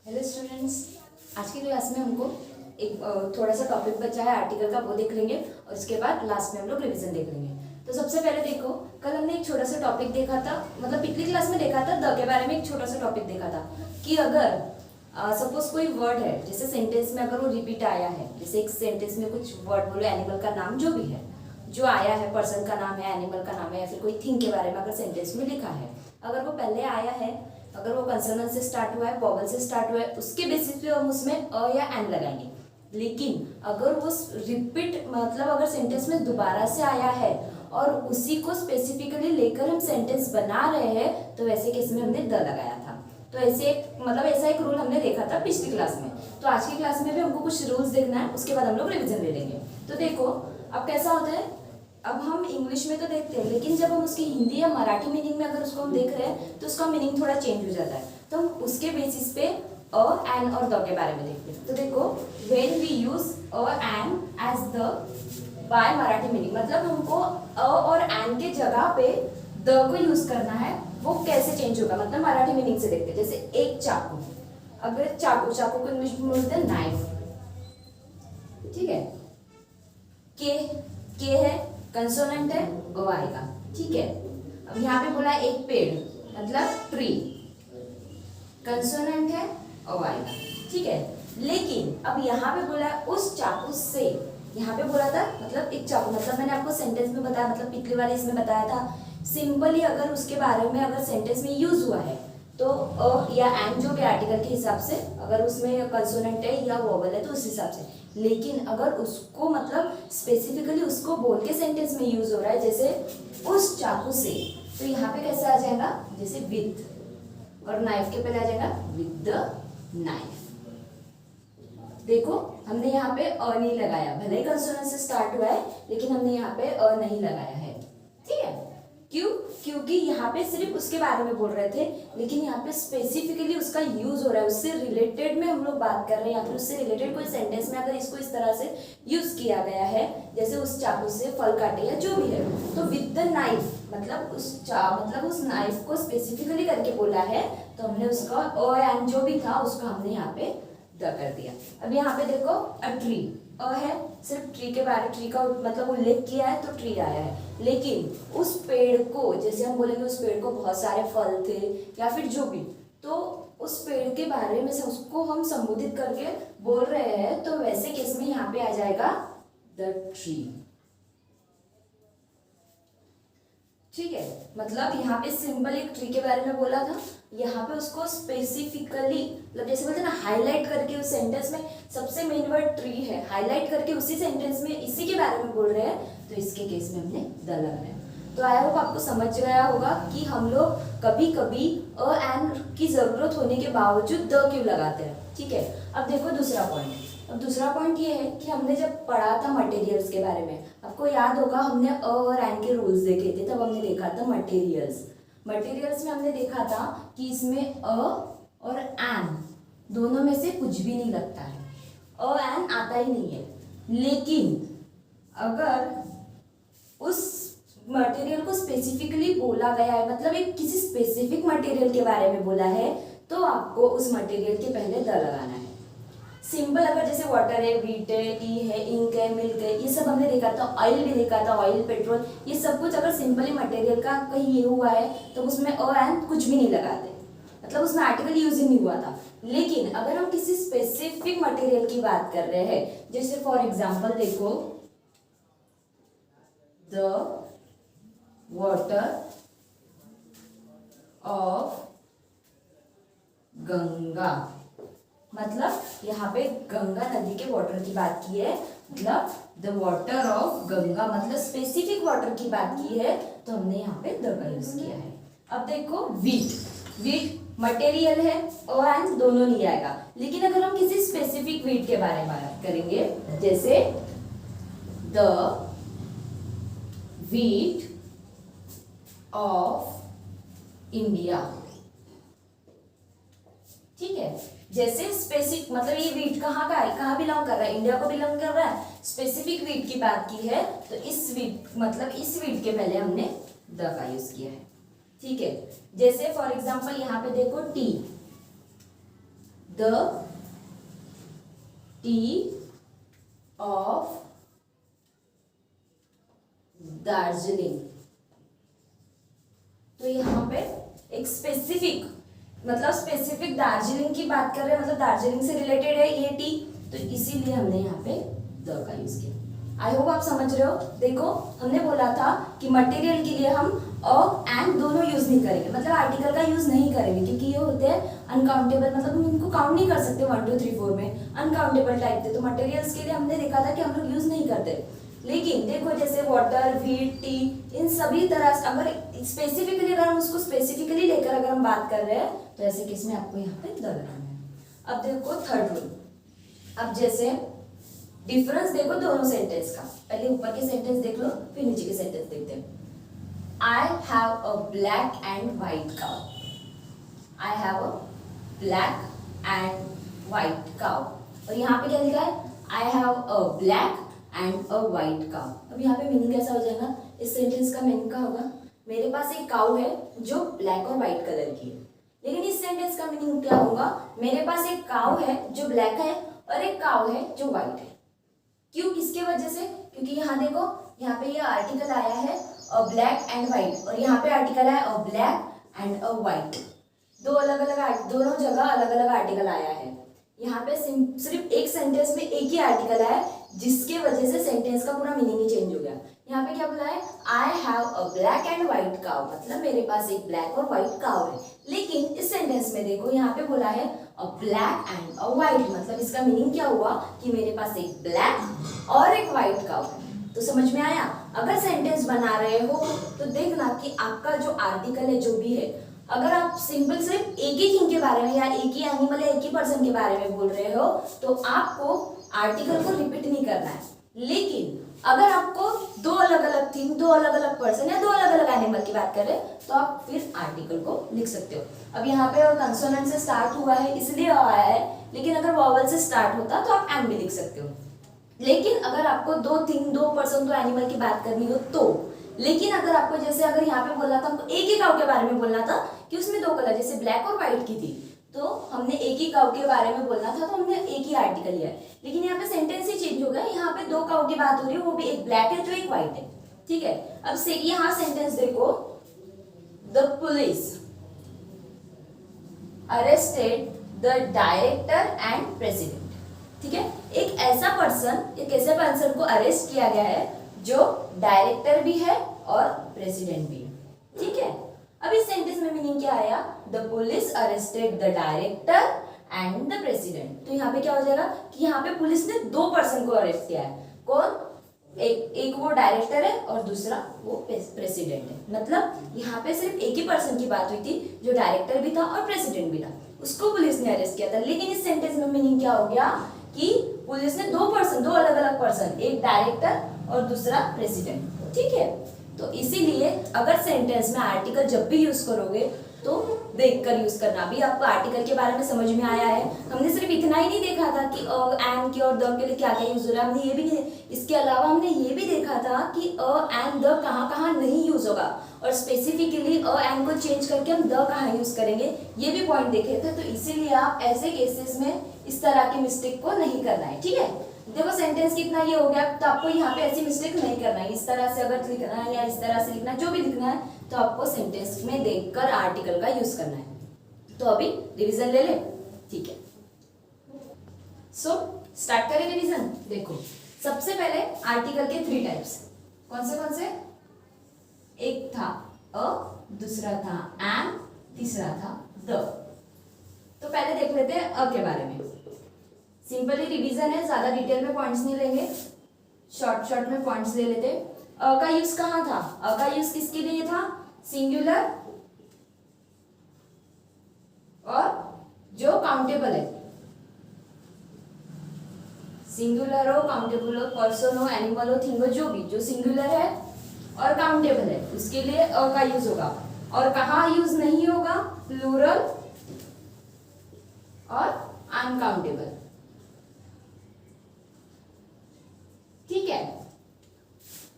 Hello students, आज की class में हमको एक थोड़ा सा टॉपिक बचा है आर्टिकल का, वो देख लेंगे और उसके बाद लास्ट में हम लोग रिवीजन देख लेंगे। तो सबसे पहले देखो, कल हमने एक छोटा सा टॉपिक देखा था, मतलब पिछली क्लास में देखा था द के बारे में। एक छोटा सा टॉपिक देखा था कि अगर सपोज कोई वर्ड है, जैसे सेंटेंस में अगर वो रिपीट आया है, जैसे एक सेंटेंस में कुछ वर्ड बोलो, एनिमल का नाम जो भी है जो आया है, पर्सन का नाम है, एनिमल का नाम है, या फिर कोई थिंग के बारे में अगर सेंटेंस में लिखा है, अगर वो पहले आया है, अगर वो कंसोनेंट से स्टार्ट हुआ है, वोवेल से स्टार्ट हुआ है, उसके बेसिस पे हम उसमें अ या एन लगाएंगे। लेकिन अगर वो रिपीट मतलब अगर सेंटेंस में दोबारा से आया है और उसी को स्पेसिफिकली लेकर हम सेंटेंस बना रहे हैं, तो वैसे केस में हमने द लगाया था। तो ऐसे मतलब ऐसा एक रूल हमने देखा था पिछली क्लास में। तो आज की क्लास में भी हमको कुछ रूल्स देखना है, उसके बाद हम लोग रिविजन ले लेंगे। तो देखो अब कैसा होता है, अब हम इंग्लिश में तो देखते हैं, लेकिन जब हम उसकी हिंदी या मराठी मीनिंग में अगर उसको हम देख रहे हैं तो उसका मीनिंग थोड़ा चेंज हो जाता है। तो हम उसके बेसिस पे अ, एन और द के बारे में देखते हैं। तो देखो, when we use a an as the by Marathi meaning, मतलब हमको अ और एन के जगह पे द को यूज करना है। वो कैसे चेंज होगा, मतलब मराठी मीनिंग से देखते हैं। जैसे एक चाकू, अगर चाकू, चाकू को इंग्लिश में बोलते हैं नाइफ, ठीक है। के है, कंसोनेंट है, ओ आएगा, ठीक है। अब यहाँ पे बोला एक पेड़, मतलब ट्री, कंसोनेंट है, ओ आएगा, ठीक है। लेकिन अब यहाँ पे बोला उस चाकू से, यहाँ पे बोला था मतलब एक चाकू, मतलब मैंने आपको सेंटेंस में बताया, मतलब पिछली वाले इसमें बताया था सिंपली अगर उसके बारे में अगर सेंटेंस में यूज हुआ है तो अ या एन जो भी आर्टिकल के हिसाब से, अगर उसमें कंसोनेंट है या वोवेल है तो उस हिसाब से। लेकिन अगर उसको मतलब स्पेसिफिकली उसको बोल के सेंटेंस में यूज हो रहा है, जैसे उस चाकू से, तो यहाँ पे कैसे आ जाएगा, जैसे विद, और नाइफ के पहले आ जाएगा विद द नाइफ। देखो हमने यहाँ पे अ नहीं लगाया, भले ही कंसोनेंट से स्टार्ट हुआ है लेकिन हमने यहाँ पे अ नहीं लगाया है, ठीक है। क्यों? क्योंकि यहाँ पे सिर्फ उसके बारे में बोल रहे थे, लेकिन यहाँ पे स्पेसिफिकली उसका यूज हो रहा है, उससे रिलेटेड में हम लोग बात कर रहे हैं, या फिर उससे रिलेटेड कोई सेंटेंस में अगर इसको इस तरह से यूज किया गया है, जैसे उस चाकू से फल काटे या जो भी है, तो विद द नाइफ मतलब उस नाइफ को स्पेसिफिकली करके बोला है, तो हमने उसका अ एंड जो भी था उसका हमने यहाँ पे द कर दिया। अब यहाँ पे देखो अ ट्री, अ है, सिर्फ ट्री के बारे, ट्री का मतलब उल्लेख किया है तो ट्री आया है। लेकिन उस पेड़ को, जैसे हम बोलेंगे उस पेड़ को बहुत सारे फल थे या फिर जो भी, तो उस पेड़ के बारे में से उसको हम संबोधित करके बोल रहे हैं, तो वैसे केस में यहाँ पे आ जाएगा द ट्री, ठीक है। मतलब यहाँ पे सिंपल एक ट्री के बारे में बोला था, यहाँ पे उसको स्पेसिफिकली मतलब जैसे बोलते हैं ना हाईलाइट करके, उस सेंटेंस में सबसे मेन वर्ड ट्री है, हाईलाइट करके उसी सेंटेंस में इसी के बारे में बोल रहे हैं, तो इसके केस में हमने द लगाया। तो आई होप आपको समझ गया होगा कि हम लोग कभी कभी अ एन की जरूरत होने के बावजूद द क्यों लगाते हैं, ठीक है। अब देखो दूसरा पॉइंट, अब दूसरा पॉइंट ये है कि हमने जब पढ़ा था मटेरियल्स के बारे में, आपको याद होगा हमने अ और एन के रूल्स देखे थे, तब हमने देखा था मटेरियल्स। मटेरियल्स में हमने देखा था कि इसमें अ और एन दोनों में से कुछ भी नहीं लगता है, अ एन आता ही नहीं है। लेकिन अगर उस मटेरियल को स्पेसिफिकली बोला गया है, मतलब एक किसी स्पेसिफिक मटेरियल के बारे में बोला है, तो आपको उस मटेरियल के पहले द लगाना है। सिंपल अगर जैसे वाटर है, व्हीट है, टी है, इंक है, मिल्क है, ये सब हमने देखा था, ऑयल भी देखा था, ऑयल, पेट्रोल, ये सब कुछ अगर सिंपली मटेरियल का कहीं ये हुआ है तो उसमें अ एन कुछ भी नहीं लगाते, मतलब उसमें आर्टिकल यूज ही नहीं हुआ था। लेकिन अगर हम किसी स्पेसिफिक मटेरियल की बात कर रहे हैं, जैसे फॉर एग्जाम्पल देखो द वाटर ऑफ गंगा, मतलब यहाँ पे गंगा नदी के वाटर की बात की है, मतलब द वाटर ऑफ गंगा, मतलब स्पेसिफिक वाटर की बात की है, तो हमने यहाँ पे द का यूज किया है। अब देखो वीट, वीट मटेरियल है, ओ एंड दोनों नहीं आएगा। लेकिन अगर हम किसी स्पेसिफिक वीट के बारे में बात करेंगे, जैसे द वीट ऑफ इंडिया, ठीक है। जैसे स्पेसिफिक मतलब ये वीट कहाँ का है, कहाँ बिलोंग कर रहा है, इंडिया को बिलोंग कर रहा है, स्पेसिफिक वीट की बात की है, तो इस वीट मतलब इस वीट के पहले हमने द का यूज किया है, ठीक है। जैसे फॉर एग्जांपल यहाँ पे देखो T, the T of Darjeeling. तो यहाँ पे एक स्पेसिफिक मतलब स्पेसिफिक दार्जिलिंग की बात कर रहे हैं, मतलब दार्जिलिंग से रिलेटेड है ये टी, तो इसीलिए हमने यहाँ पे द का यूज किया। आई होप आप समझ रहे हो। देखो हमने बोला था कि मटेरियल के लिए हम अ एंड दोनों यूज नहीं करेंगे, मतलब आर्टिकल का यूज नहीं करेंगे, क्योंकि ये होते हैं अनकाउंटेबल, मतलब हम इनको काउंट नहीं कर सकते 1 2 3 4 में, अनकाउंटेबल टाइप थे। तो मटेरियल्स के लिए हमने देखा था कि हम लोग यूज नहीं करते। लेकिन देखो जैसे वाटर, व्हीट, टी, इन सभी तरह से अगर स्पेसिफिकली अगर हम उसको स्पेसिफिकली लेकर अगर हम बात कर रहे हैं तो ऐसे केस में आपको यहाँ पे द लगाना है। अब देखो थर्ड रूल। अब जैसे डिफरेंस देखो दोनों सेंटेंस का, पहले ऊपर के सेंटेंस देख लो फिर नीचे के सेंटेंस देखते हैं। I have a black and white cow. I have a black and white cow. और यहाँ पे क्या लिखा है? I have a black and a white cow. अब यहाँ पे मीनिंग कैसा हो जाएगा? इस सेंटेंस का मीनिंग क्या होगा? मेरे पास एक काउ है जो ब्लैक और व्हाइट कलर की है। लेकिन इस सेंटेंस का मीनिंग क्या होगा? मेरे पास एक काउ है जो ब्लैक है और एक काउ है जो व्हाइट है। क्यों, किसके वजह से? क्योंकि यहाँ देखो, यहाँ पे ये आर्टिकल आया है अ ब्लैक एंड व्हाइट, और यहाँ पे आर्टिकल है अ ब्लैक एंड अ व्हाइट। दो अलग अलग, दोनों जगह अलग अलग आर्टिकल आया है। यहाँ पे सिर्फ एक सेंटेंस में एक ही आर्टिकल है, जिसके वजह से सेंटेंस का पूरा मीनिंग ही चेंज हो गया। यहाँ पे क्या बोला है? I have a black and white cow, मतलब मेरे पास एक ब्लैक और व्हाइट काउ है। लेकिन इस सेंटेंस में देखो यहाँ पे बोला है अ ब्लैक एंड अ व्हाइट, मतलब इसका मीनिंग क्या हुआ कि मेरे पास एक ब्लैक और एक व्हाइट काउ है। तो समझ में आया? अगर सेंटेंस बना रहे हो तो देखना कि आपका जो आर्टिकल है जो भी है, अगर आप सिंपल सिर्फ एक ही थिंग के बारे में या एक ही एनिमल या एक ही पर्सन के बारे में बोल रहे हो तो आपको आर्टिकल को रिपीट नहीं करना है। लेकिन अगर आपको दो अलग अलग थिंग, दो अलग अलग पर्सन या दो अलग अलग एनिमल की बात करें तो आप फिर आर्टिकल को लिख सकते हो। अब यहाँ पे कंसोनेंट से स्टार्ट हुआ है इसलिए आया है, लेकिन अगर वॉवल से स्टार्ट होता तो आप एंड भी लिख सकते हो। लेकिन अगर आपको दो थिंग, दो पर्सन, दो एनिमल की बात करनी हो तो, लेकिन अगर आपको जैसे अगर यहाँ पे बोलना था हमको एक ही काऊ के बारे में बोलना था कि उसमें दो कलर जैसे ब्लैक और व्हाइट की थी, तो हमने एक ही काऊ के बारे में बोलना था तो हमने एक ही आर्टिकल लिया है। लेकिन यहाँ पे सेंटेंस ही चेंज हो गया, यहाँ पे दो काऊ की बात हो रही है, वो भी एक ब्लैक है तो एक व्हाइट है। ठीक है, अब से यहाँ सेंटेंस देखो, the police arrested the director and president. ठीक है, एक ऐसा पर्सन, एक ऐसे पर्सन को अरेस्ट किया गया है जो डायरेक्टर भी है और प्रेसिडेंट भी है। ठीक है, अब इस सेंटेंस में मीनिंग क्या आया? The police arrested the director and the president. तो यहाँ पे क्या हो जाएगा कि यहाँ पे पुलिस ने दो पर्सन को अरेस्ट किया है। कौन? एक वो डायरेक्टर है और दूसरा वो प्रेसिडेंट है। मतलब यहाँ पे सिर्फ एक ही पर्सन की बात हुई थी जो डायरेक्टर भी था और प्रेसिडेंट भी था, उसको पुलिस ने अरेस्ट किया था। लेकिन इस सेंटेंस में मीनिंग क्या हो गया कि पुलिस ने दो पर्सन, दो अलग अलग पर्सन, एक डायरेक्टर और दूसरा प्रेसिडेंट। ठीक है, तो इसीलिए अगर सेंटेंस में आर्टिकल जब भी यूज करोगे तो देखकर यूज करना। अभी आपको आर्टिकल के बारे में समझ में आया है। हमने सिर्फ इतना ही नहीं देखा था कि एंड के और द के लिए क्या क्या यूज हो रहा है, हमने ये भी नहीं, इसके अलावा हमने ये भी देखा था कि एंड द कहाँ कहाँ नहीं यूज होगा, और स्पेसिफिकली एंड को चेंज करके हम द कहाँ यूज करेंगे, ये भी पॉइंट देखे थे। तो इसीलिए आप ऐसे केसेस में इस तरह की मिस्टेक को नहीं करना है। ठीक है, देखो सेंटेंस कितना ये हो गया, तो आपको यहाँ पे ऐसी मिस्टेक नहीं करना है। इस तरह से अगर लिखना है या इस तरह से लिखना है, जो भी लिखना है तो आपको सेंटेंस में देखकर आर्टिकल का यूज करना है। तो अभी रिवीजन ले ले। ठीक है, सो स्टार्ट करें रिवीजन। देखो सबसे पहले आर्टिकल के 3 टाइप्स कौन से? एक था अ, दूसरा था एंड, तीसरा था द। तो पहले देख लेते हैं अ के बारे में। सिंपली रिवीजन है, ज्यादा डिटेल में पॉइंट्स नहीं लेंगे, शॉर्ट में पॉइंट्स ले लेते। अ का यूज कहाँ था? अ का यूज किसके लिए था? सिंगुलर और जो काउंटेबल है, सिंगुलर हो, काउंटेबल हो, पर्सन हो, एनिमल हो, थिंग हो, जो भी जो सिंगुलर है और काउंटेबल है उसके लिए अ का यूज होगा। और कहाँ यूज नहीं होगा? प्लूरल और अनकाउंटेबल। ठीक है,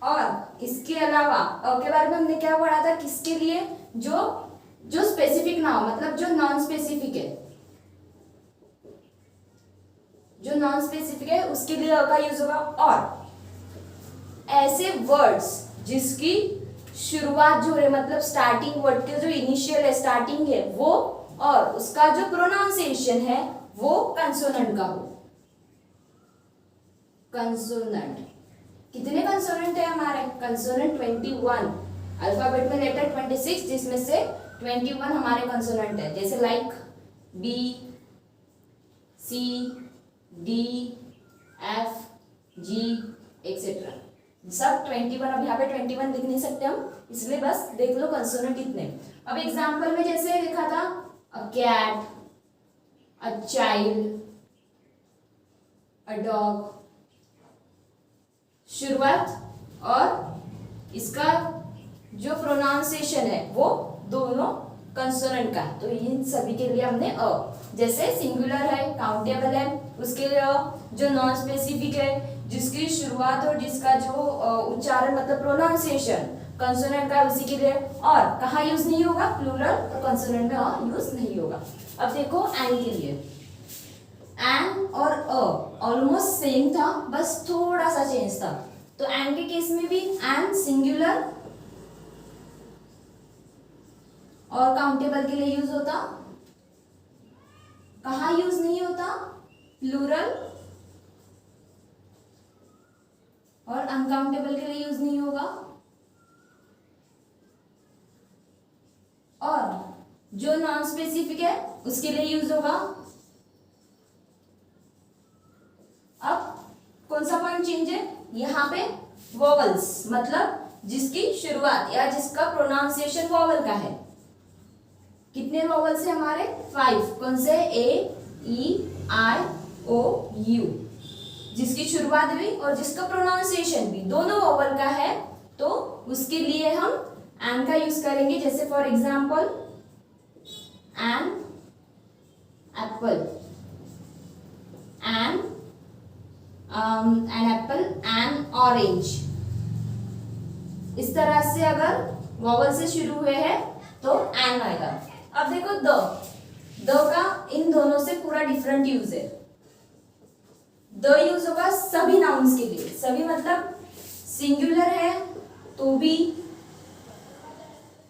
और इसके अलावा अ के बारे में हमने क्या पढ़ा था? किसके लिए? जो स्पेसिफिक ना हो, मतलब जो नॉन स्पेसिफिक है, जो नॉन स्पेसिफिक है उसके लिए का यूज होगा। और ऐसे वर्ड्स जिसकी शुरुआत जो है मतलब स्टार्टिंग वर्ड के जो इनिशियल है स्टार्टिंग है वो, और उसका जो प्रोनाउंसिएशन है वो कंसोनेंट का हो। कंसोनेंट कितने कंसोनेंट है हमारे? कंसोनेंट 21, अल्फाबेट में लेटर 26, जिसमें से 21 हमारे कंसोनेंट है। जैसे लाइक बी, सी, डी, एफ, जी एक्सेट्रा, सब 21। अब यहाँ पे 21 लिख नहीं सकते हम, इसलिए बस देख लो कंसोनेंट इतने। अब एग्जाम्पल में जैसे लिखा था a cat, a child, a dog, शुरुआत और इसका जो प्रोनाउंसिएशन है वो दोनों कंसोनेंट का है। तो इन सभी के लिए हमने अ, जैसे सिंगुलर है, काउंटेबल है, उसके लिए अ, जो नॉन स्पेसिफिक है जिसकी शुरुआत और जिसका जो उच्चारण मतलब प्रोनाउंसिएशन कंसोनेंट का, उसी के लिए। और कहाँ यूज नहीं होगा? प्लूरल और कंसोनेंट में अ यूज नहीं होगा। अब देखो एन के लिए, एन और अ ऑलमोस्ट सेम था, बस थोड़ा सा चेंज था। तो एन के केस में भी एन सिंगुलर और काउंटेबल के लिए यूज होता, कहाँ यूज नहीं होता? प्लूरल और अनकाउंटेबल के लिए यूज नहीं होगा। और जो नॉन स्पेसिफिक है उसके लिए यूज होगा। अब कौन सा पॉइंट चेंज है? यहाँ पे वोवल्स मतलब जिसकी शुरुआत या जिसका प्रोनाउंसिएशन वोवल का है। कितने वोवल्स है हमारे? 5। कौन से? ए, ई, आई, ओ, यू, जिसकी शुरुआत भी और जिसका प्रोनाउंसिएशन भी दोनों वोवल का है, तो उसके लिए हम एन का यूज करेंगे। जैसे for example an apple, an apple, an orange. इस तरह से अगर वोवल से शुरू हुए हैं तो एन आएगा। अब देखो द का इन दोनों से पूरा डिफरेंट यूज है। द यूज होगा सभी नाउन्स के लिए, सभी मतलब सिंगुलर है तो भी,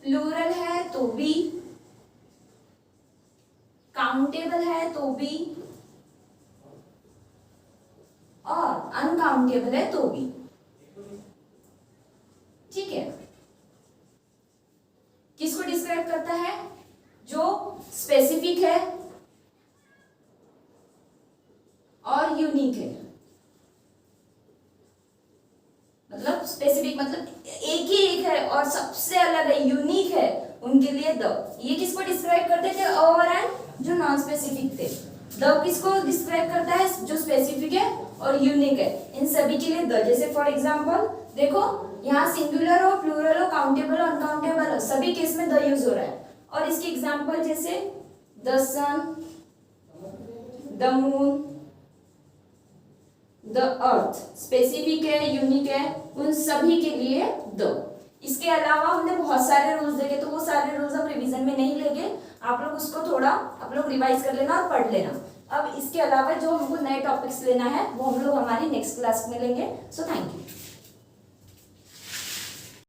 प्लूरल है तो भी, काउंटेबल है तो भी, और अनकाउंटेबल है तो भी। ठीक है, किसको डिस्क्राइब करता है? जो स्पेसिफिक है और यूनिक है। मतलब स्पेसिफिक मतलब एक ही एक है और सबसे अलग है, यूनिक है, उनके लिए द। ये किसको डिस्क्राइब करते थे? और एंड जो नॉन स्पेसिफिक थे। द किसको डिस्क्राइब करता है? जो स्पेसिफिक है और यूनिक है, इन सभी के लिए द। जैसे फॉर एग्जांपल देखो यहाँ सिंगुलर हो, प्लूरल हो, काउंटेबल हो, अनकाउंटेबल हो, सभी केस में द यूज हो रहा है। और इसकी एग्जांपल जैसे the sun, the moon, the earth, specific है, यूनिक है, उन सभी के लिए द। इसके अलावा हमने बहुत सारे रूल्स देखे, तो वो सारे रूल्स हम रिवीजन में नहीं लेंगे, आप लोग उसको थोड़ा आप लोग रिवाइज कर लेना और पढ़ लेना। अब इसके अलावा जो हमको नए टॉपिक्स लेना है वो हम लोग हमारी नेक्स्ट क्लास में लेंगे। So thank you.